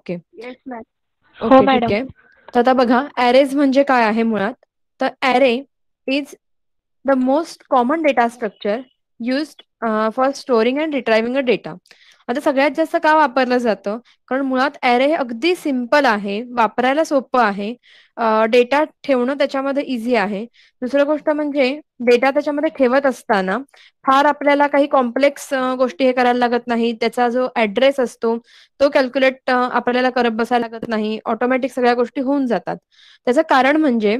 Okay. Yes ma'am. हो okay, ठीक madam. आहे. तर आता बघा, ॲरेज म्हणजे काय आहे मुळात? तर array is the most common data structure used for storing and retrieving a data. आता सगळ्यात जास्त का वापरलं जातं? कारण मुळात ॲरे हे अगदी सिंपल आहे, वापरायला सोपं आहे, डेटा ठेवणं त्याच्यामध्ये इझी आहे. दुसरं गोष्ट म्हणजे डेटा त्याच्यामध्ये ठेवत असताना फार आपल्याला काही कॉम्प्लेक्स गोष्टी हे करायला लागत नाही. त्याचा जो ॲड्रेस असतो तो कॅल्क्युलेट आपल्याला करत बसायला लागत नाही. ऑटोमॅटिक सगळ्या गोष्टी होऊन जातात. त्याचं कारण म्हणजे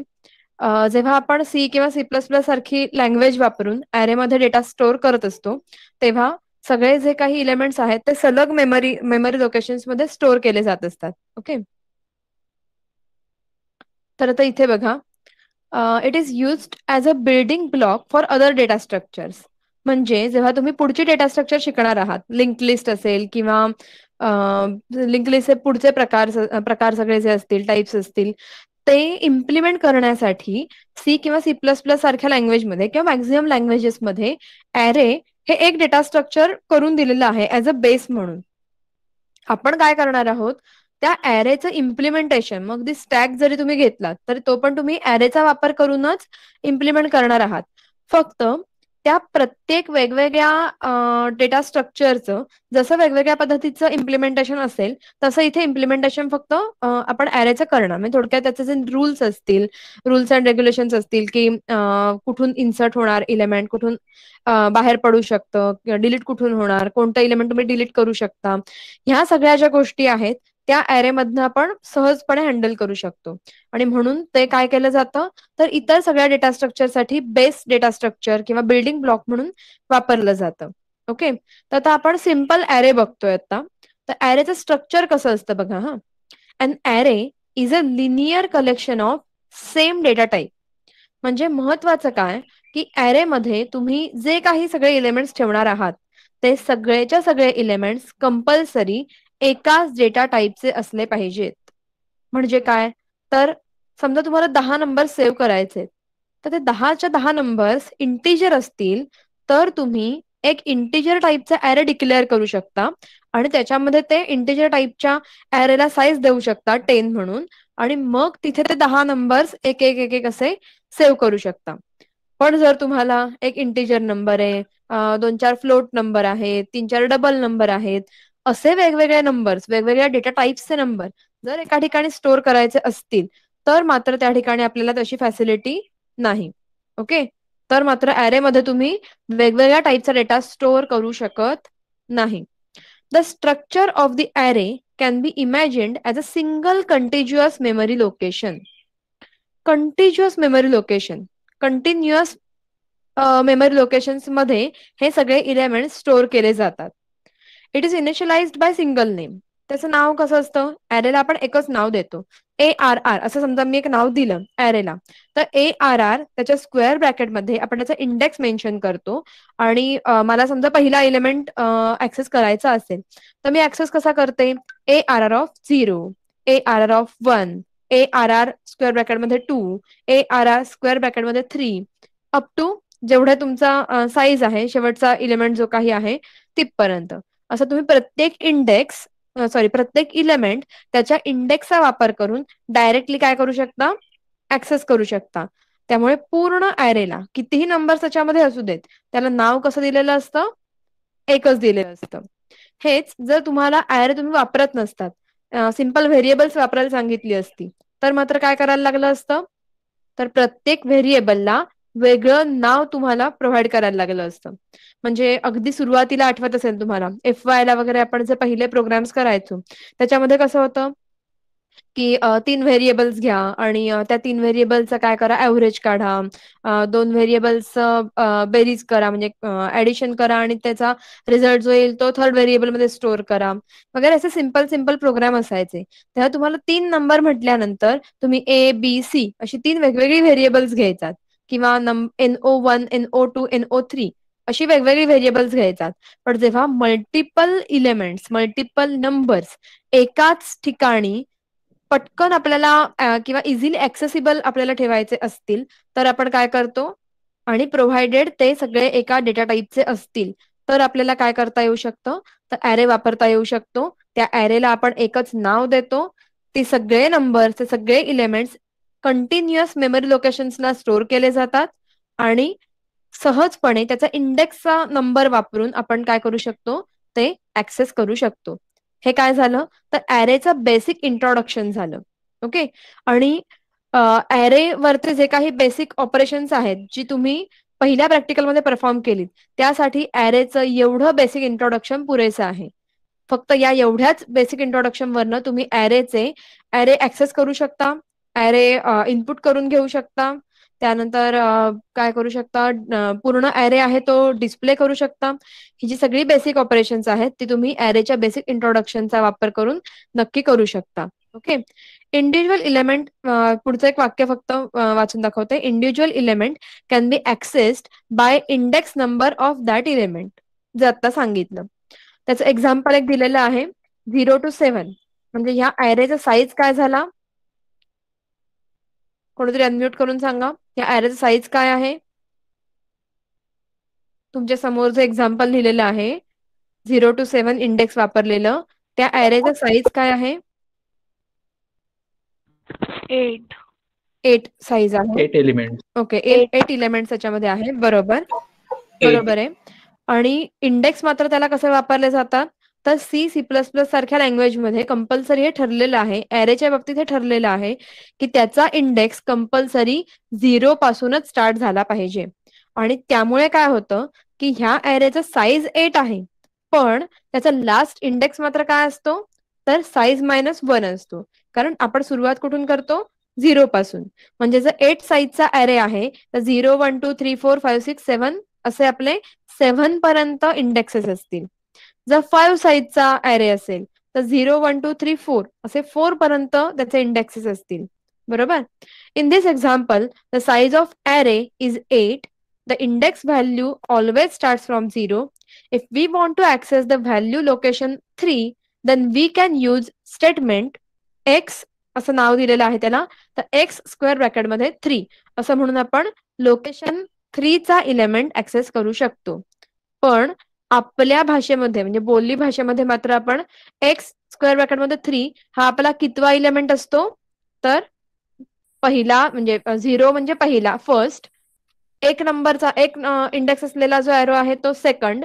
जेव्हा आपण सी किंवा सी प्लस प्लस सारखी लँग्वेज वापरून ॲरेमध्ये डेटा स्टोअर करत असतो, तेव्हा सगळे जे काही एलिमेंट्स आहेत ते सलग मेमरी मेमरी लोकेशन्समध्ये स्टोअर केले जात असतात. ओके. तर आता इथे बघा, it is used as a building block for other data structures. म्हणजे जेव्हा तुम्ही पुढची डेटा स्ट्रक्चर शिकणार आहात, लिंक लिस्ट असेल किंवा लिंक लिस्टचे पुढचे प्रकार सगळे जे असतील, टाइप्स असतील, ते इम्प्लिमेंट करण्यासाठी सी किंवा सी प्लस प्लस सारख्या लँग्वेजमध्ये किंवा मॅक्झिमम लँग्वेजेसमध्ये ॲरे हे एक डेटा स्ट्रक्चर करून दिलेलं आहे ॲज अ बेस म्हणून. आपण काय करणार आहोत, त्या ॲरेचं इम्प्लिमेंटेशन, मग ती स्टॅक जरी तुम्ही घेतलात, तर तो पण तुम्ही ॲरेचा वापर करूनच इम्प्लिमेंट करणार आहात. फक्त त्या प्रत्येक वेगवेगळ्या डेटा स्ट्रक्चरचं जसं वेगवेगळ्या पद्धतीचं इम्प्लिमेंटेशन असेल, तसं इथे इम्प्लिमेंटेशन फक्त आपण ॲरेचं करणार. म्हणजे थोडक्यात त्याचे जे रूल्स असतील, रूल्स अँड रेग्युलेशन्स असतील, की कुठून इन्सर्ट होणार एलिमेंट, कुठून बाहेर पडू शकतं, डिलीट कुठून होणार, कोणतं एलिमेंट तुम्ही डिलीट करू शकता. ह्या सगळ्या ज्या गोष्टी आहेत त्या ॲरेमधनं आपण सहजपणे हँडल करू शकतो. आणि म्हणून ते काय केलं जातं, तर इतर सगळ्या डेटा स्ट्रक्चरसाठी बेस डेटा स्ट्रक्चर किंवा बिल्डिंग ब्लॉक म्हणून वापरलं जातं. ओके. तर आता आपण सिंपल ॲरे बघतोय आता. तर ॲरेचं स्ट्रक्चर कसं असतं बघा हां. An array is a linear collection of same data type. म्हणजे महत्वाचं काय, की ॲरेमध्ये तुम्ही जे काही सगळे एलिमेंट्स ठेवणार आहात, ते सगळेच्या सगळे एलिमेंट्स कंपल्सरी एकाच डेटा टाइपचे असले पाहिजेत. म्हणजे काय, तर समजा तुम्हाला 10 नंबर्स सेव्ह करायचे, तर ते 10च्या 10 नंबर्स इंटिजर असतील, तर तुम्ही एक इंटिजर टाइपचा ॲरे डिक्लेअर करू शकता आणि त्याच्यामध्ये ते इंटिजर टाइपच्या ॲरेला साईज देऊ शकता 10 म्हणून आणि मग तिथे ते 10 नंबर्स एक एक एक एक असे सेव्ह करू शकता. पण जर तुम्हाला एक इंटिजर नंबर आहे, 2-4 फ्लोट नंबर आहेत, 3-4 डबल नंबर आहेत, असे वेगवेगळे नंबर्स, वेगवेगळ्या डेटा टाइप्सचे नंबर जर एका ठिकाणी स्टोअर करायचे असतील, तर मात्र त्या ठिकाणी आपल्याला तशी फॅसिलिटी नाही. ओके. तर मात्र ॲरेमध्ये तुम्ही वेगवेगळ्या टाइपचा डेटा स्टोअर करू शकत नाही. The structure of the array can be imagined as a single contiguous memory location. Contiguous memory location, continuous memory लोकेशन्समध्ये हे सगळे एलिमेंट्स स्टोअर केले जातात. It is initialised by single name. त्याचं नाव कसं असतं, ॲरेला आपण एकच नाव देतो. ARR असं समजा मी एक नाव दिलं ॲरेला, तर ARR त्याच्या स्क्वेअर ब्रॅकेटमध्ये आपण त्याचा इंडेक्स मेन्शन करतो आणि मला समजा पहिला एलिमेंट ऍक्सेस करायचा असेल, तर मी ऍक्सेस कसा करते, ARR of 0, ARR of 1, ARR square ब्रॅकेटमध्ये 2, ARR स्क्वेअर ब्रॅकेटमध्ये 3, अप टू जेवढा तुमचा साईज आहे, शेवटचा एलिमेंट जो काही आहे तिथपर्यंत. असं तुम्ही प्रत्येक इलिमेंट त्याच्या इंडेक्सचा वापर करून डायरेक्टली काय करू शकता, ऍक्सेस करू शकता. त्यामुळे पूर्ण ॲरेला कितीही नंबर्स त्याच्यामध्ये असू देत, त्याला नाव कसं दिलेलं असतं, एकच दिलेलं असतं. हेच जर तुम्हाला ॲरे तुम्ही वापरत नसतात, सिंपल व्हेरिएबल्स वापरायला सांगितली असती, तर मात्र काय करायला लागलं असतं, तर प्रत्येक व्हेरिएबलला वेगळं नाव तुम्हाला प्रोव्हाइड करायला लागलं असतं. म्हणजे अगदी सुरुवातीला आठवत असेल तुम्हाला, FY ला वगैरे आपण जे पहिले प्रोग्राम्स करायचो, त्याच्यामध्ये कसं होतं, की 3 व्हेरिएबल्स घ्या आणि त्या 3 व्हेरिएबलचा काय करा, ॲव्हरेज काढा. 2 व्हेरिएबल्सचं बेरीज करा, म्हणजे ॲडिशन करा आणि त्याचा रिझल्ट जो येईल तो थर्ड व्हेरिएबलमध्ये स्टोअर करा वगैरे. असे सिंपल प्रोग्राम असायचे. तेव्हा तुम्हाला 3 नंबर म्हटल्यानंतर तुम्ही A, B, C अशी 3 वेगवेगळी व्हेरिएबल्स घ्यायचात किंवा NO1, NO2, NO3 अशी वेगवेगळी व्हेरिएबल्स घ्यायचात. पण जेव्हा मल्टिपल इलिमेंट्स, मल्टिपल नंबर्स एकाच ठिकाणी पटकन आपल्याला किंवा इझिली ऍक्सेसिबल आपल्याला ठेवायचे असतील, तर आपण काय करतो, आणि प्रोव्हाइडेड ते सगळे एका डेटा टाइपचे असतील, तर आपल्याला काय करता येऊ शकतं, तर ॲरे वापरता येऊ शकतो. त्या ऍरेला आपण एकच नाव देतो, ते सगळे नंबर्स, ते सगळे इलेमेंट्स कंटिन्युअस मेमरी लोकेशन्सला स्टोअर केले जातात आणि सहजपणे त्याचा इंडेक्सचा नंबर वापरून आपण काय करू शकतो, ते ऍक्सेस करू शकतो. हे काय झालं तर ऍरेचं बेसिक इंट्रोडक्शन झालं. ओके. आणि ऍरे वरचे जे काही बेसिक ऑपरेशन्स आहेत जी तुम्ही पहिल्या प्रॅक्टिकलमध्ये परफॉर्म केलीत, त्यासाठी ऍरेचं एवढं बेसिक इंट्रोडक्शन पुरेसं आहे. फक्त या एवढ्याच बेसिक इंट्रोडक्शन वरनं तुम्ही ऍरे ऍक्सेस करू शकता, ऍरे इनपुट करून घेऊ शकता, त्यानंतर काय करू शकता, पूर्ण ऍरे आहे तो डिस्प्ले करू शकता. ही जी सगळी बेसिक ऑपरेशन्स आहेत ती तुम्ही ऍरेच्या बेसिक इंट्रोडक्शनचा वापर करून नक्की करू शकता. ओके. इंडिव्हिज्युअल इलेमेंट, पुढचं एक वाक्य फक्त वाचून दाखवते. Individual element can be accessed by index number of that element. जे आता सांगितलं त्याचं एक्झाम्पल एक दिलेलं आहे 0 to 7. म्हणजे ह्या ऍरेचा साईज काय झाला, कोणीतरी अनम्यूट करून सांगा. या ऍरेचा साईज काय आहे? तुमच्या समोर जे एक्झाम्पल लिहिलेलं आहे 0 to 7 इंडेक्स वापरलेलं, त्या ऍरेचा साईज काय आहे? 8 साईज आहे. 8 एलिमेंट. ओके. 8 इलेमेंट्स त्याच्यामध्ये आहे. बरोबर आहे. आणि इंडेक्स मात्र त्याला कसे वापरले जातात तर C++ सारख्या लँग्वेजमध्ये कंपल्सरी हे ठरलेलं आहे, ऍरेच्या बाबतीत हे ठरलेलं आहे की त्याचा इंडेक्स कंपल्सरी 0 पासूनच स्टार्ट झाला पाहिजे. आणि त्यामुळे काय होतं की ह्या ऍरेचा साईज 8 आहे, पण त्याचा लास्ट इंडेक्स मात्र काय असतो तर साईज -1 असतो. कारण आपण सुरुवात कुठून करतो 0 पासून. म्हणजे जर 8 साईजचा ऍरे आहे तर 0 1 2 3 4 5 6 7 असे आपले 7 पर्यंत इंडेक्सेस असतील. जर 5 साईजचा ऍरे असेल तर 0 1 2 3 4 असे 4 पर्यंत त्याचे इंडेक्सेस असतील. बरोबर. In this example the size of array is 8. The index value always starts from 0. If we want to access the value location 3 then we can use statement X असं नाव दिलेलं आहे त्याला, तर एक्स स्क्वेअर ब्रॅकेटमध्ये 3 असं म्हणून आपण लोकेशन 3 चा इलेमेंट ऍक्सेस करू शकतो. पण आपल्या भाषेमध्ये म्हणजे बोली भाषेमध्ये मात्र आपण एक्स स्क्वेअर ब्रॅकेटमध्ये 3 हा आपला कितवा इलेमेंट असतो तर पहिला, म्हणजे 0 म्हणजे पहिला, फर्स्ट. एक नंबरचा एक इंडेक्स असलेला जो एरो आहे तो सेकंड.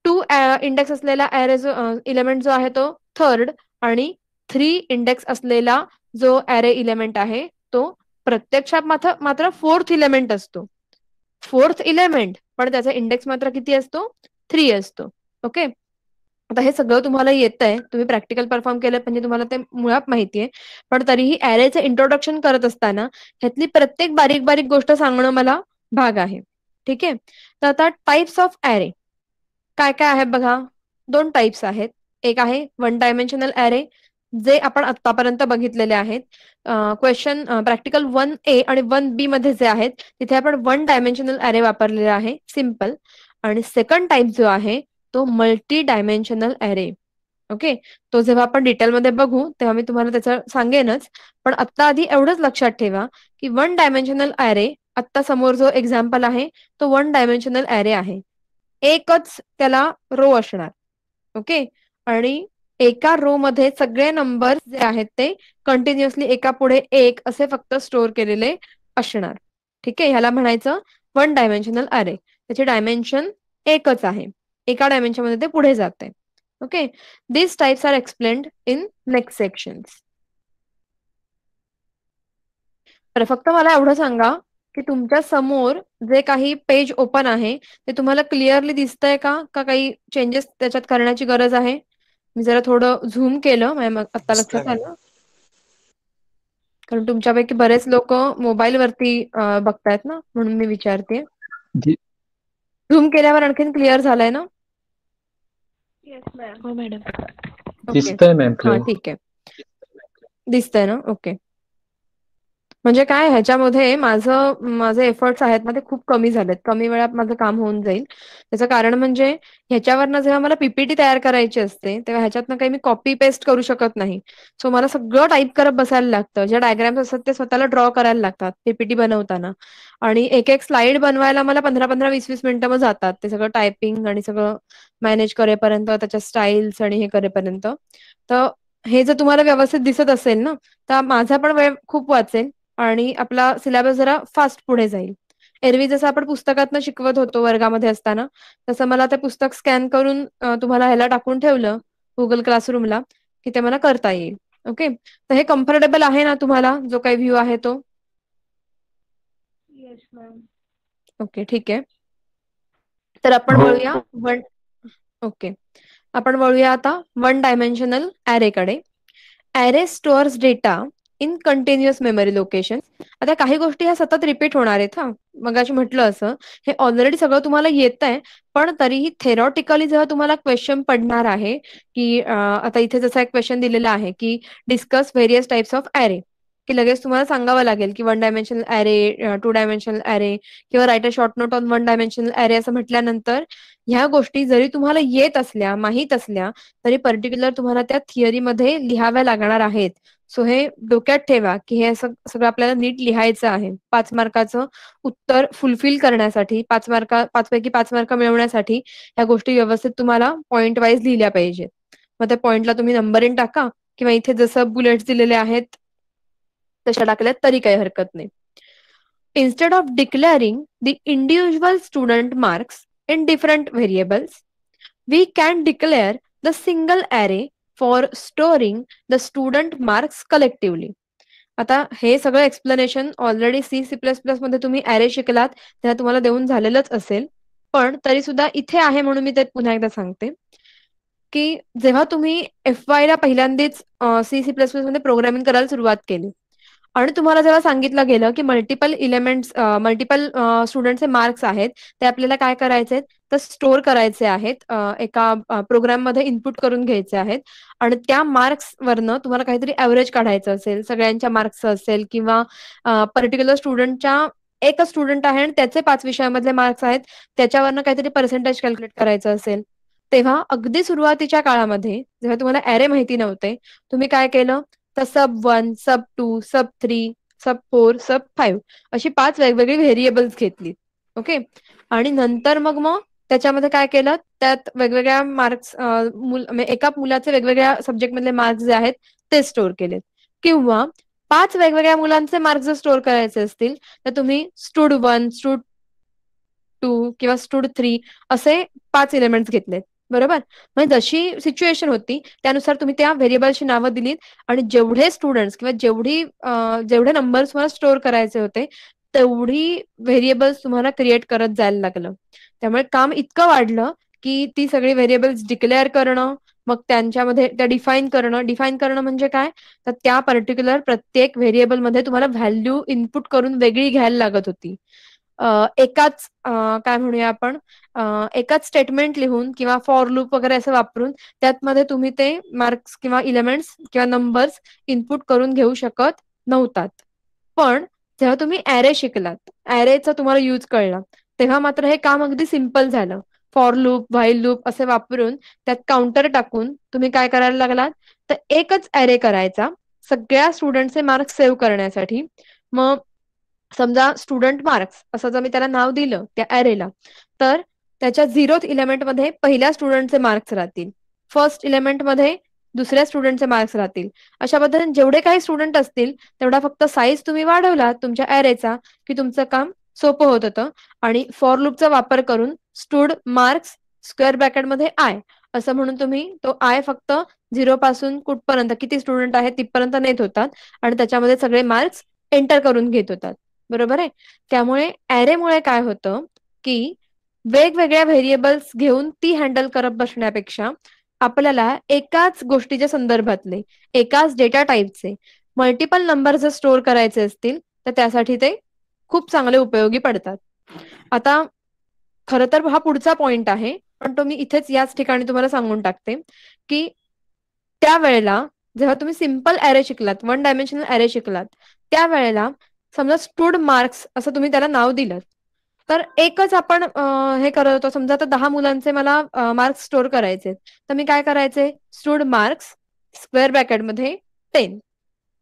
2 इंडेक्स असलेला ऍरे जो इलेमेंट जो आहे तो थर्ड. आणि 3 इंडेक्स असलेला जो ऍरे इलेमेंट आहे तो प्रत्यक्षात मात्र फोर्थ इलेमेंट असतो. फोर्थ इलेमेंट, पण त्याचा इंडेक्स मात्र किती असतो 3 असतो. ओके. आता हे सगळं तुम्हाला येतंय, तुम्ही प्रॅक्टिकल परफॉर्म केलं म्हणजे तुम्हाला ते मुळात माहितीये, पण तरीही ऍरेचं इंट्रोडक्शन करत असताना ह्यातली प्रत्येक बारीक बारीक गोष्ट सांगणं मला भाग आहे. ठीक आहे. तर आता टाइप्स ऑफ ऍरे काय काय आहे बघा. 2 टाइप्स आहेत. एक आहे 1 डायमेन्शनल ऍरे, जे आपण आतापर्यंत बघितलेले आहेत. क्वेश्चन प्रॅक्टिकल 1A आणि 1B मध्ये जे आहेत तिथे आपण 1 डायमेन्शनल ऍरे वापरलेला आहे, सिम्पल. आणि सेकंड टाइप जो आहे तो मल्टी डायमेन्शनल ऍरे. ओके. तो जेव्हा आपण डिटेलमध्ये बघू तेव्हा मी तुम्हाला त्याचं सांगेनच, पण आता आधी एवढंच लक्षात ठेवा की 1 डायमेन्शनल ऍरे, आता समोर जो एक्झाम्पल आहे तो 1 डायमेन्शनल ऍरे आहे. एकच त्याला रो असणार. ओके. आणि एका रो मध्ये सगळे नंबर जे आहेत ते कंटिन्युअसली एका पुढे एक असे फक्त स्टोअर केलेले असणार. ठीक आहे. ह्याला म्हणायचं 1 डायमेन्शनल ऍरे. त्याचे डायमेन्शन एकच आहे, एका डायमेन्शन मध्ये ते पुढे जाते. Okay. This types are explained in next sections. तर फक्त मला एवढं सांगा की तुमच्या समोर जे काही पेज ओपन आहे ते तुम्हाला क्लिअरली दिसतंय का, का काही चेंजेस त्याच्यात करण्याची गरज आहे? मी जरा थोडं झूम केलं, आता लक्षात आलं, कारण तुमच्यापैकी बरेच लोक मोबाईल वरती बघतायत ना, म्हणून मी विचारते. झूम केल्यावर आणखीन क्लिअर झालंय ना? हो मॅडम. दिसतंय मॅम. हा ठीक आहे, दिसतंय ना. ओके. म्हणजे काय ह्याच्यामध्ये माझे एफर्ट्स आहेत ना ते खूप कमी झालेत. कमी वेळात माझं काम होऊन जाईल. त्याचं कारण म्हणजे ह्याच्यावरनं जेव्हा मला पी-पी-टी तयार करायची असते, तेव्हा ह्याच्यातनं काही मी कॉपी पेस्ट करू शकत नाही. सो मला सगळं टाइप करत बसायला लागतं. जे डायग्राम्स असतात ते स्वतःला ड्रॉ करायला लागतात पी-पी-टी बनवताना. आणि एक-एक स्लाईड बनवायला मला 15-15, 20-20 मिनिटं मग जातात. ते सगळं टायपिंग आणि सगळं मॅनेज करेपर्यंत, त्याच्या स्टाईल्स आणि हे करेपर्यंत. तर हे जर तुम्हाला व्यवस्थित दिसत असेल ना, तर माझा पण वेळ खूप वाचेल. आणि आपला सिलेबस जरा फास्ट पुढे जाईल. एरवी जसं आपण पुस्तकातनं शिकवत होतो वर्गामध्ये असताना, तसं मला ते पुस्तक स्कॅन करून तुम्हाला ह्याला टाकून ठेवलं Google क्लासरूमला, की ते मला करता येईल. ओके. तर हे कम्फर्टेबल आहे ना तुम्हाला, जो काही व्ह्यू आहे तो? Yes ma'am. ओके, ठीक आहे. तर आपण हो. वळूया ओके. आपण वळूया आता वन डायमेन्शनल ॲरेकडे. Array stores data in continuous memory location. आता काही गोष्टी ह्या सतत रिपीट होणार आहेत हां. मगाशी म्हटलं असं, हे ऑलरेडी सगळं तुम्हाला येतंय, पण तरीही थेरॉटिकली जेव्हा तुम्हाला क्वेशन पडणार आहे, की आता इथे जसा एक क्वेशन दिलेला आहे, की discuss various types of array, की लगेच तुम्हाला सांगावं लागेल, की one dimensional array, two dimensional array किंवा write a short note on one dimensional array असं म्हटल्यानंतर ह्या गोष्टी जरी तुम्हाला येत असल्या, माहीत असल्या, तरी पर्टिक्युलर तुम्हाला त्या थिअरीमध्ये लिहाव्या लागणार आहेत. सो हे डोक्यात ठेवा, की हे असं सगळं आपल्याला नीट लिहायचं आहे. 5 मार्काचं उत्तर फुलफिल करण्यासाठी, 5 पैकी 5 मार्क मिळवण्यासाठी ह्या गोष्टी व्यवस्थित तुम्हाला पॉइंट वाईज लिहिल्या पाहिजेत. मग त्या पॉइंटला तुम्ही नंबरिंग टाका किंवा इथे जसं बुलेट्स दिलेले आहेत, तशा टाकल्यात तरी काही हरकत नाही. Instead of declaring the individual student marks in different variables, we can declare the single array for storing the student marks collectively. आता हे सगळं एक्सप्लेनेशन ऑलरेडी C++ मध्ये तुम्ही ॲरे शिकलात, तेव्हा तुम्हाला देऊन झालेलंच असेल. पण तरी सुद्धा इथे आहे म्हणून मी ते पुन्हा एकदा सांगते, की जेव्हा तुम्ही एफ-वायला पहिल्यांदाच C++ मध्ये प्रोग्रामिंग करायला सुरुवात केली आणि तुम्हाला जेव्हा सांगितलं गेलं, की मल्टिपल स्टुडंटचे मार्क्स आहेत, ते आपल्याला काय करायचे आहेत, तर स्टोअर करायचे आहेत. एका प्रोग्राममध्ये इनपुट करून घ्यायचे आहेत आणि त्या मार्क्सवरनं तुम्हाला काहीतरी एव्हरेज काढायचं असेल, सगळ्यांच्या मार्क्सचं असेल किंवा पर्टिक्युलर स्टुडंटच्या एकच स्टुडंट आहे आणि त्याचे 5 विषयामधले मार्क्स आहेत, त्याच्यावरनं काहीतरी पर्सेंटेज कॅल्क्युलेट करायचं असेल, तेव्हा अगदी सुरुवातीच्या काळामध्ये जेव्हा तुम्हाला ॲरे माहिती नव्हते, तुम्ही काय केलं, तर सब 1, सब 2, सब 3, सब 4, सब 5 अशी 5 वेगवेगळी व्हेरिएबल्स घेतली. ओके. आणि नंतर मग त्याच्यामध्ये काय केलं, त्यात वेगवेगळ्या मार्क्स म्हणजे एका मुलाचे वेगवेगळ्या सब्जेक्टमधले मार्क्स जे आहेत ते स्टोअर केलेत. किंवा 5 वेगवेगळ्या मुलांचे मार्क्स जर स्टोअर करायचे असतील, तर तुम्ही स्टुड 1, स्टुड 2 किंवा स्टुड 3 असे 5 एलिमेंट्स घेतलेत. बरोबर? म्हणजे जशी सिच्युएशन होती त्यानुसार तुम्ही त्या व्हेरिएबल्सची नावं दिलीत आणि जेवढे स्टुडंट्स किंवा जेवढे नंबर्स तुम्हाला स्टोअर करायचे होते, तेवढी व्हेरिएबल्स तुम्हाला क्रिएट करत जायला लागलं. त्यामुळे काम इतकं वाढलं, की ती सगळी व्हेरिएबल्स डिक्लेअर करणं, मग त्यांच्यामध्ये त्या डिफाइन करणं. डिफाइन करणं म्हणजे काय? तर त्या पर्टिक्युलर प्रत्येक व्हेरिएबलमध्ये तुम्हाला व्हॅल्यू इनपुट करून वेगळी घ्यायला लागत होती. काय म्हणूया आपण एकाच स्टेटमेंट लिहून किंवा फॉर लूप वगैरे असं वापरून त्यातमध्ये तुम्ही ते मार्क्स किंवा एलिमेंट्स किंवा नंबर्स इनपुट करून घेऊ शकत नव्हतात. पण जेव्हा तुम्ही ॲरे शिकलात, ॲरेचा तुम्हाला यूज कळला, तेव्हा मात्र हे काम अगदी सिंपल झालं. फॉर लूप, व्हाईल लूप असे वापरून त्यात काउंटर टाकून तुम्ही काय करायला लागलात, तर एकच ॲरे करायचा सगळ्या स्टुडंटचे मार्क्स सेव्ह करण्यासाठी. मग समजा स्टुडंट मार्क्स असं जर मी त्याला नाव दिलं त्या ॲरेला, तर त्याच्या 0th एलिमेंटमध्ये पहिल्या स्टुडंटचे मार्क्स राहतील. फर्स्ट एलिमेंटमध्ये दुसऱ्या स्टुडंटचे मार्क्स राहतील. अशा पद्धतीने जेवढे काही स्टुडंट असतील, तेवढा फक्त साईज तुम्ही वाढवलात तुमच्या ॲरेचा, की तुमचं काम सोपं होत होतं आणि फॉर लूपचा वापर करून स्टुड मार्क्स स्क्वेअर ब्रॅकेटमध्ये आय असं म्हणून तुम्ही तो आय फक्त 0 पासून कुठपर्यंत किती स्टुडंट आहेत तिथपर्यंत नेत होतात आणि त्याच्यामध्ये सगळे मार्क्स एंटर करून घेत होतात. बरोबर आहे? त्यामुळे ॲरेमुळे काय होतं, की वेगवेगळ्या व्हेरिएबल्स घेऊन ती हँडल करत बसण्यापेक्षा आपल्याला एकाच गोष्टीच्या संदर्भातले, एकाच डेटा टाइपचे मल्टिपल नंबर जर स्टोअर करायचे असतील, तर त्यासाठी ते खूप चांगले उपयोगी पडतात. आता खरं तर हा पुढचा पॉइंट आहे, पण तो मी इथेच याच ठिकाणी तुम्हाला सांगून टाकते, की त्यावेळेला जेव्हा तुम्ही सिंपल ॲरे शिकलात, वन डायमेन्शनल ॲरे शिकलात, त्यावेळेला समजा स्टूड मार्क्स असं तुम्ही त्याला नाव दिलं, तर एकच आपण हे करत होतो. समजा आता 10 मुलांचे मला मार्क्स स्टोअर करायचे, तर मी काय करायचे, स्टूड मार्क्स स्क्वेअर ब्रॅकेटमध्ये 10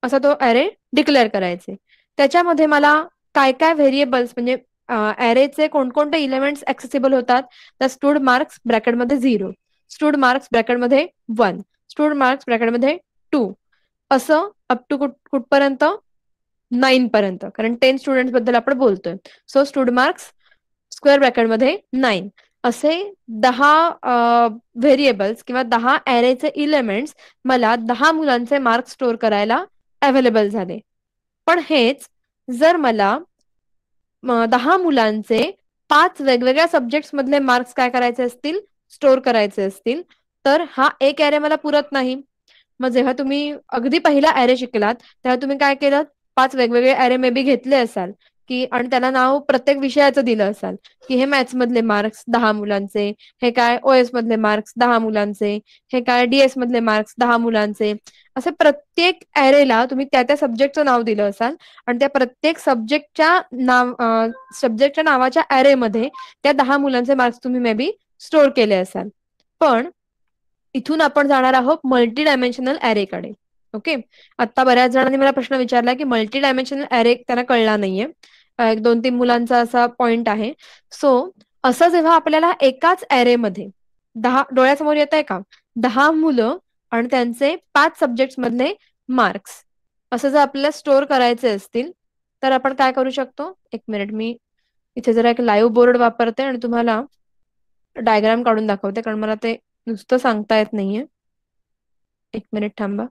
असा तो अरे डिक्लेअर करायचे. त्याच्यामध्ये मला काय काय व्हेरिएबल्स म्हणजे अरेचे कोणकोणते इलेमेंट्स ऍक्सेसिबल होतात, तर स्टूड मार्क्स ब्रॅकेटमध्ये 0, स्टूड मार्क्स ब्रॅकेटमध्ये 1, स्टूड मार्क्स ब्रॅकेटमध्ये 2, असं अप टू कुठपर्यंत 9 पर्यंत, कारण 10 स्टुडंट बद्दल आपण बोलतोय. सो स्टूड मार्क्स स्क्वेअर ब्रॅकेटमध्ये 9 असे 10 व्हेरिएबल्स किंवा 10 ॲरेचे इलेमेंट्स मला 10 मुलांचे मार्क्स स्टोअर करायला अवेलेबल झाले. पण हेच जर मला 10 मुलांचे 5 वेगवेगळ्या सब्जेक्ट्स मधले मार्क्स काय करायचे असतील, स्टोअर करायचे असतील, तर हा एक ॲरे मला पुरत नाही. मग जेव्हा तुम्ही अगदी पहिला ॲरे शिकलात, तेव्हा तुम्ही काय केलं, 5 वेगवेगळे ॲरे मे बी घेतले असाल, की आणि त्याला नाव प्रत्येक विषयाचं दिलं असाल, की हे मॅथ्स मधले मार्क्स 10 मुलांचे, हे काय ओएस मधले मार्क्स 10 मुलांचे, हे काय डीएस मधले मार्क्स 10 मुलांचे. असे प्रत्येक ॲरेला तुम्ही त्या त्या सब्जेक्टचं नाव दिलं असाल आणि त्या प्रत्येक सब्जेक्टच्या नावाच्या ॲरेमध्ये त्या 10 मुलांचे मार्क्स तुम्ही मे बी स्टोअर केले असाल. पण इथून आपण जाणार आहोत मल्टी डायमेन्शनल ॲरेकडे. ओके. आता बऱ्याच जणांनी मला प्रश्न विचारला की मल्टी डायमेन्शनल ॲरे त्यांना कळला नाहीये. एक 2-3 मुलांचा असा पॉइंट आहे. सो असं जेव्हा आपल्याला एकाच ॲरेमध्ये 10 डोळ्यासमोर येत आहे का, 10 मुलं आणि त्यांचे 5 सब्जेक्ट्स मधले मार्क्स असं जर आपल्याला स्टोअर करायचे असतील, तर आपण काय करू शकतो. एक मिनिट, मी इथे जरा एक लाईव्ह बोर्ड वापरते आणि तुम्हाला डायग्राम काढून दाखवते, कारण मला ते नुसतं सांगता येत नाहीये. एक मिनिट थांबा.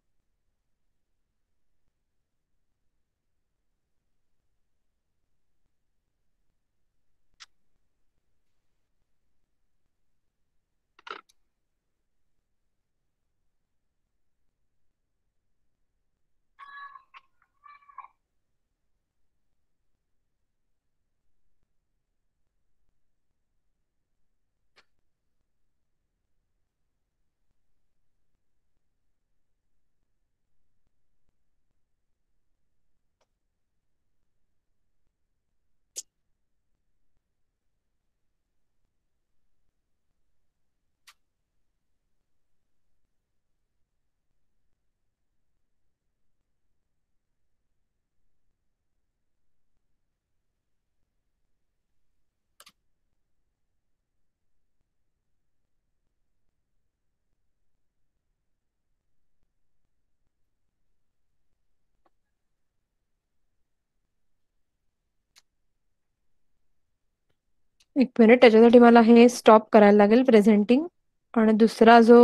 एक मिनिट, त्याच्यासाठी मला हे स्टॉप करायला लागेल प्रेझेंटिंग आणि दुसरा जो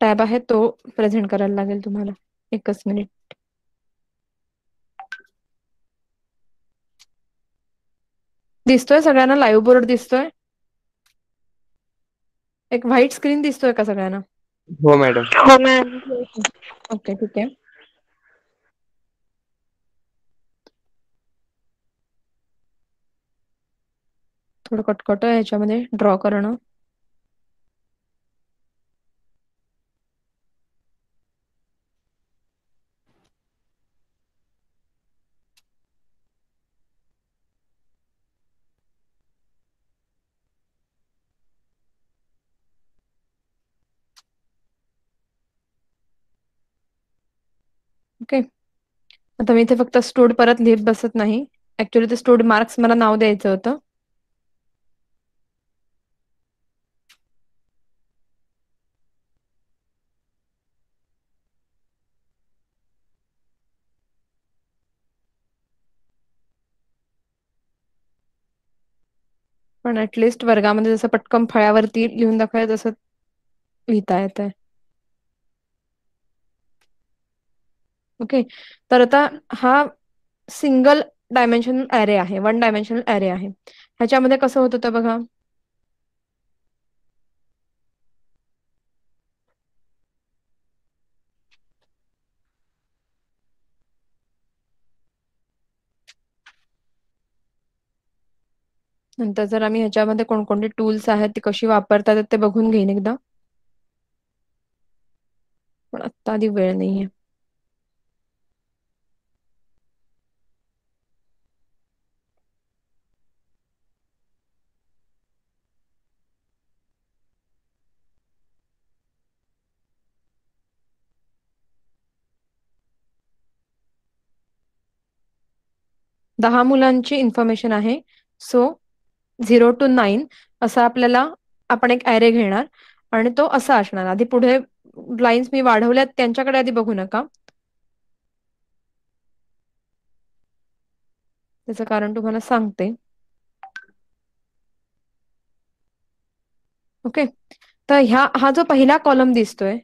टॅब आहे तो प्रेझेंट करायला लागेल तुम्हाला. एकच मिनिट. दिसतोय सगळ्यांना? लाईव्ह बोर्ड दिसतोय? एक व्हाईट स्क्रीन दिसतोय का सगळ्यांना? हो मॅडम. हो मॅम. ओके, ठीक आहे. थोडं कटकट आहे ह्याच्यामध्ये ड्रॉ करणं. ओके. आता मी इथे फक्त स्टूड परत लिहित बसत नाही. ऍक्च्युली ते स्टूड मार्क्स मला नाव द्यायचं होतं. पण ऍटलिस्ट वर्गामध्ये जसं पटकन फळ्यावरती लिहून दाखवायचं तसं लिहिता येत आहे. ओके. तर आता हा सिंगल डायमेन्शनल ॲरे आहे, 1 डायमेन्शनल ॲरे आहे. ह्याच्यामध्ये कसं होत होतं बघा. नंतर जर आम्ही ह्याच्यामध्ये कोणकोणते टूल्स आहेत ते कशी वापरतात ते बघून घेईन एकदा, पण आत्ता आधी वेळ नाहीये. 10 मुलांची इन्फॉर्मेशन आहे. सो 0 to 9 असा आपल्याला आपण एक ॲरे घेणार आणि तो असा असणार. आधी पुढे लाईन्स मी वाढवल्यात त्यांच्याकडे आधी बघू नका. त्याचं कारण तुम्हाला सांगते. ओके. तर हा जो पहिला कॉलम दिसतोय,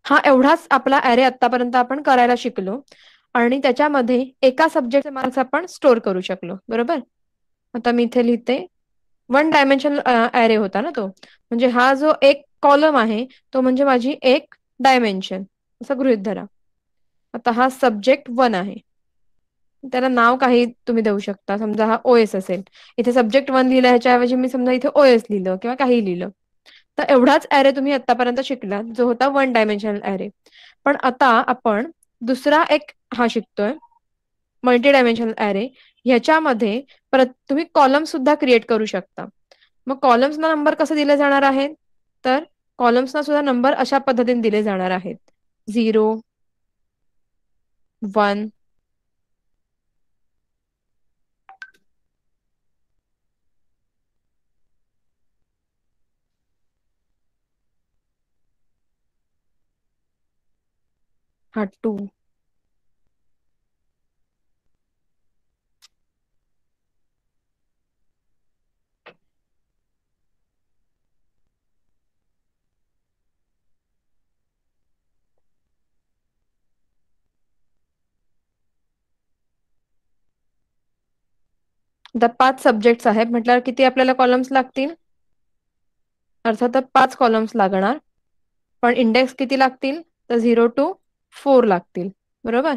हा एवढाच आपला ॲरे आतापर्यंत आपण करायला शिकलो आणि त्याच्यामध्ये एका सब्जेक्टचे मार्क्स आपण स्टोअर करू शकलो. बरोबर? आता मी इथे लिहिते 1 डायमेन्शनल ॲरे होता ना तो. म्हणजे हा जो एक कॉलम आहे तो म्हणजे माझी एक डायमेन्शन असं गृहीत धरा. आता हा सब्जेक्ट 1 आहे. त्याला नाव काही तुम्ही देऊ शकता. समजा हा ओएस असेल. इथे सब्जेक्ट 1 लिहिलं ह्याच्याऐवजी मी समजा इथे ओएस लिहिलं किंवा काही लिहिलं. तर एवढाच ॲरे तुम्ही आतापर्यंत शिकलात जो होता 1 डायमेन्शनल ॲरे. पण आता आपण दुसरा एक हा शिकतोय मल्टी डायमेन्शनल ॲरे. ह्याच्यामध्ये परत तुम्ही कॉलम सुद्धा क्रिएट करू शकता. मग कॉलम्सना नंबर कसे दिले जाणार आहेत? तर कॉलम्सना सुद्धा नंबर अशा पद्धतीने दिले जाणार आहेत. 0, 1, हा 2, आता 5 सब्जेक्ट्स आहेत म्हटल्यावर किती आपल्याला कॉलम्स लागतील? अर्थातच 5 कॉलम्स लागणार. पण इंडेक्स किती लागतील? तर 0 to 4 लागतील. बरोबर?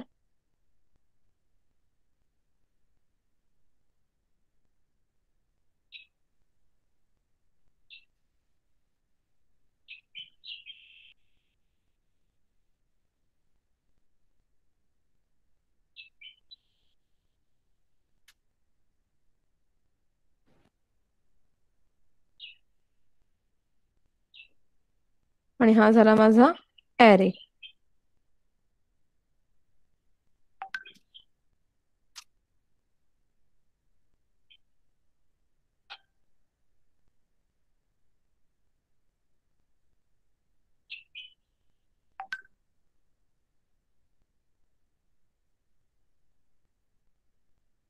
आणि हा झाला माझा ॲरे.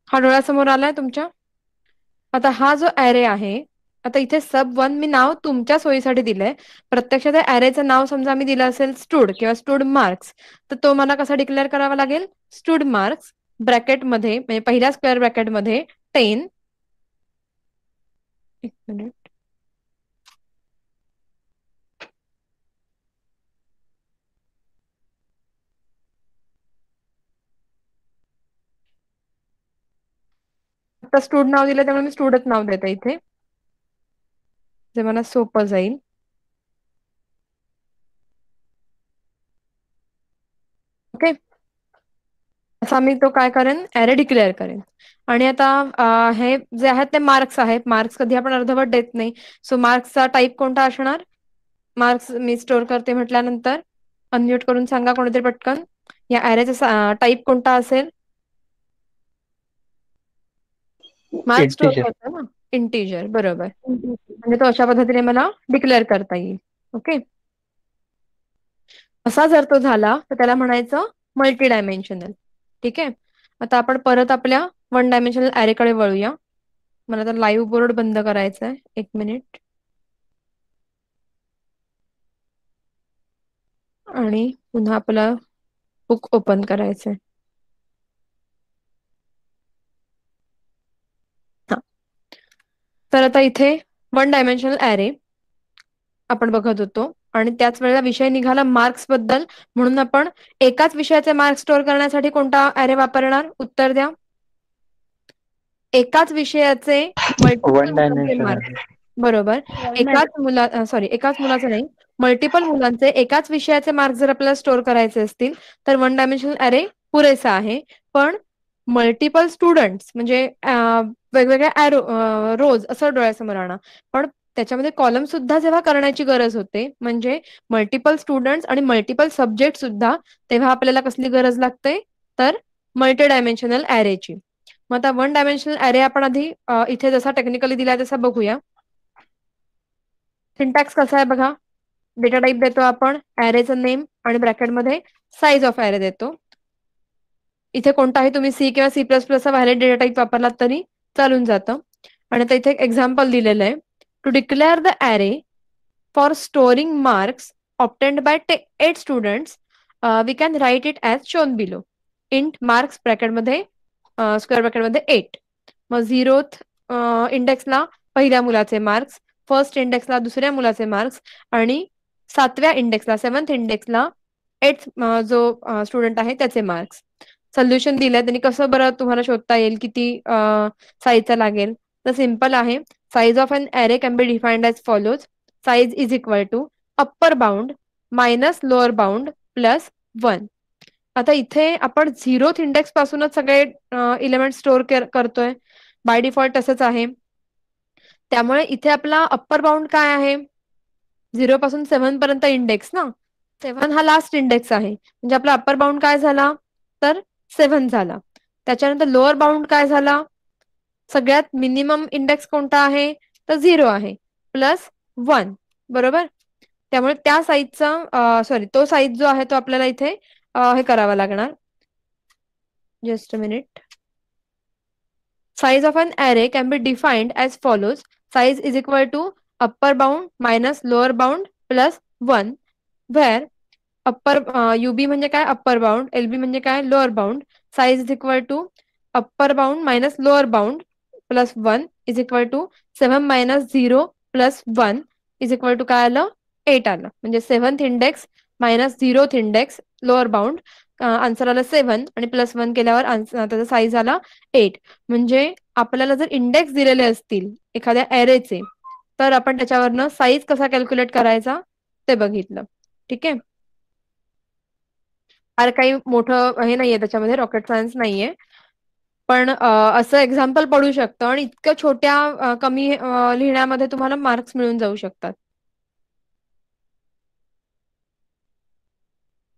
हा डोळ्यासमोर आलाय तुमच्या? आता हा जो ॲरे आहे, आता इथे सब 1 मी नाव तुमच्या सोयीसाठी दिलंय. प्रत्यक्षात या ॲरेचं नाव समजा मी दिलं असेल स्टूड किंवा स्टूड मार्क्स, तर तो मला कसा डिक्लेअर करावा लागेल? स्टूड मार्क्स ब्रॅकेटमध्ये म्हणजे पहिल्या स्क्वेअर ब्रॅकेटमध्ये 10. एक मिनिट. आता स्टूड नाव दिलं त्यामुळे मी स्टूडच नाव देते इथे. जे मला सोपं जाईल. ओके. असा मी तो काय करेन? ॲरे डिक्लेअर करेन. आणि आता हे जे आहेत ते मार्क्स आहेत. मार्क्स कधी आपण अर्धवट देत नाही. सो मार्क्सचा टाइप कोणता असणार? मार्क्स मी स्टोअर करते म्हटल्यानंतर अनम्यूट करून सांगा कोणीतरी पटकन. या ॲरेचा टाइप कोणता असेल? Marks store integer. करतो ना? इंटिजर. बरोबर. म्हणजे तो अशा पद्धतीने मला डिक्लेअर करता येईल. ओके. असा जर तो झाला तर त्याला म्हणायचं मल्टी डायमेन्शनल. ठीक आहे. आता आपण परत आपल्या 1 डायमेन्शनल ॲरेकडे वळूया. मला तर लाईव्ह बोर्ड बंद करायचा आहे. 1 मिनिट. आणि पुन्हा आपलं बुक ओपन करायचंय. हा. तर आता इथे 1 डायमेन्शनल ॲरे आपण बघत होतो आणि त्याच वेळेला विषय निघाला मार्क्स बद्दल, म्हणून आपण एकाच विषयाचे मार्क्स स्टोअर करण्यासाठी कोणता ॲरे वापरणार? उत्तर द्या. एकाच विषयाचे मल्टिपल वन मुलांचे डायमेन्शन मार्क्स. आहे. बरोबर. एकाच मुलाचं नाही, मल्टिपल मुलांचे एकाच विषयाचे मार्क्स जर आपल्याला स्टोअर करायचे असतील तर 1 डायमेन्शनल ॲरे पुरेसा आहे. पण मल्टिपल स्टुडंट्स म्हणजे वेगवेगळ्या रोज असं डोळ्यासमोर आणा. पण त्याच्यामध्ये कॉलम सुद्धा जेव्हा करण्याची गरज होते, म्हणजे मल्टिपल स्टुडंट्स आणि मल्टिपल सब्जेक्ट सुद्धा, तेव्हा आपल्याला कसली गरज लागते? तर मल्टी डायमेन्शनल ॲरेची. मग आता वन डायमेन्शनल अरे आपण आधी इथे जसा टेक्निकली दिलाय तसा बघूया. सिंटॅक्स कसा आहे बघा. डेटा टाईप देतो आपण, अॅरेचं नेम आणि ब्रॅकेटमध्ये साईज ऑफ अॅरे देतो. इथे कोणताही तुम्ही सी किंवा सी प्लस प्लसचा व्हॅलिड डेटा टाईप वापरलात तरी चालून जातं. आणि आता इथे एक एक्झाम्पल दिलेलं आहे. To declare the array for storing marks obtained by 8 students we can write it as shown below. Int marks ब्रॅकेटमध्ये स्क्वेअर ब्रॅकेटमध्ये 8. मग 0th इंडेक्सला पहिल्या मुलाचे मार्क्स, फर्स्ट इंडेक्सला दुसऱ्या मुलाचे मार्क्स आणि 7व्या इंडेक्सला 7th इंडेक्सला 8th जो स्टुडंट आहे त्याचे मार्क्स. सोल्युशन दिलंय त्यांनी कसं बरं तुम्हाला शोधता येईल किती साईजचा लागेल. तर सिंपल आहे. Size of an array can be defined as follows. Size is equal to upper bound minus lower bound plus 1. आता इथे आपण 0th इंडेक्स पासूनच सगळे इलेमेंट स्टोअर करतोय. बाय डिफॉल्ट तसंच आहे. त्यामुळे इथे आपला अप्पर बाउंड काय आहे, 0 पासून 7 पर्यंत इंडेक्स ना. 7 हा लास्ट इंडेक्स आहे, म्हणजे आपला अप्पर बाउंड काय झाला तर 7 झाला. त्याच्यानंतर लोअर बाउंड काय झाला, सगळ्यात मिनिमम इंडेक्स कोणता आहे तर 0 आहे प्लस 1. बरोबर. त्यामुळे त्या साईजचा सॉरी तो साईज जो आहे तो आपल्याला इथे हे करावा लागणार. Just a minute. Size of an array can be defined as follows. Size is equal to upper bound minus lower bound plus 1, where upper UB म्हणजे काय अप्पर बाउंड, LB म्हणजे काय lower bound. Size is equal to upper bound minus lower bound plus 1 is equal to 7 minus 0 plus 1 is equal to काय आलं 8 आलं. म्हणजे 7th index minus 0th index lower bound answer आलं 7 आणि plus 1 केल्यावर त्याचा साईज आला 8. म्हणजे आपल्याला जर इंडेक्स दिलेले असतील एखाद्या अॅरेचे तर आपण त्याच्यावरनं साईज कसा कॅल्क्युलेट करायचा ते बघितलं. ठीक आहे. फार काही मोठं हे नाहीये त्याच्यामध्ये, रॉकेट सायन्स नाहीये. पण असं एक्झाम्पल पडू शकतं आणि इतक्या छोट्या कमी लिहिण्यामध्ये तुम्हाला मार्क्स मिळून जाऊ शकतात.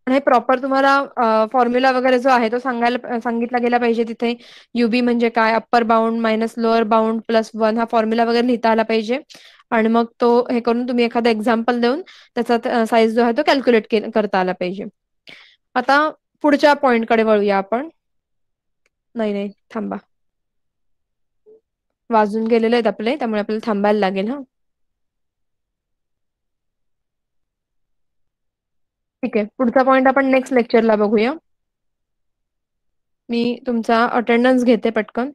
हे प्रॉपर तुम्हाला फॉर्म्युला वगैरे जो आहे तो सांगितला गेला पाहिजे तिथे. युबी म्हणजे काय, upper bound minus lower bound plus 1 हा फॉर्म्युला वगैरे लिहिता आला पाहिजे. आणि मग तो हे करून तुम्ही एखादा एक्झाम्पल देऊन त्याचा साईज जो आहे तो कॅल्क्युलेट करता आला पाहिजे. आता पुढच्या पॉइंटकडे वळूया आपण. नाही नाही थांबा, वाजून गेलेले आहेत आपले, त्यामुळे आपल्याला थांबायला लागेल. हा ठीक आहे. पुढचा पॉइंट आपण नेक्स्ट लेक्चरला बघूया. मी तुमचा अटेंडन्स घेते पटकन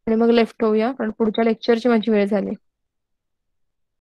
आणि मग लेफ्ट होऊया, कारण पुढच्या लेक्चरची माझी वेळ झाली.